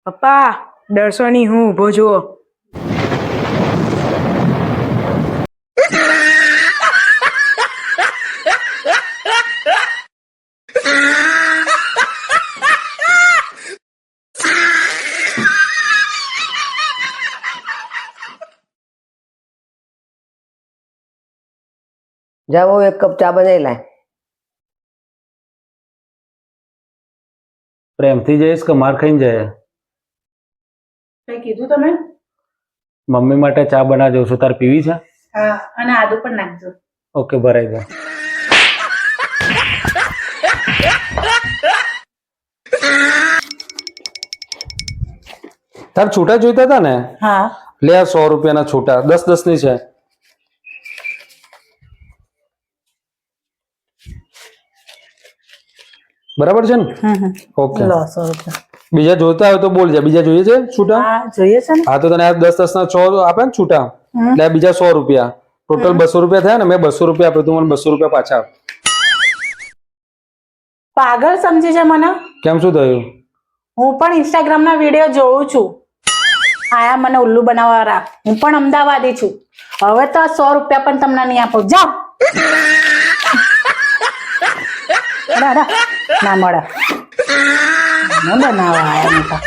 પપ્પા દર્શની હું ઊભો જુઓ. જા બહુ એક કપ ચા બનાવી લાય. પ્રેમથી જઈશ કે માર ખાઈને જાય? કઈ કીધું તમે? મમ્મી માટે ચા બનાવજો છું, તાર પીવી છે? હા, અને આદુ પણ નાખજો. ઓકે, ભરાઈ દે. તાર છૂટા જોઈતા હતા ને? હા. લે આ 100 રૂપિયાના છૂટા, 10 ની છે. બરાબર છે ને? ઓકે. લો 100 રૂપિયા. બીજા જોઈતા હોય તો બોલજે. બીજા જોઈએ છે છૂટા? હા જોઈએ છે ને. હા તો તને આ 10 ના 100 આપે ને છૂટા, એટલે આ બીજા 100 રૂપિયા, ટોટલ 200 રૂપિયા થયા ને. મેં 200 રૂપિયા આપ્યો, તું મને 200 રૂપિયા પાછા આપ. પાગલ સમજી છે મને. કેમ, શું થયું? હું પણ ઇન્સ્ટાગ્રામ ના વિડીયો જોઉં છું. આયા મને ઉલ્લુ બનાવવા. હું પણ અમદાવાદી છું. હવે તો 100 રૂપિયા પણ તમને નહીં આપો. જાઓ. ના મળે. બનાવવા આયા નતા.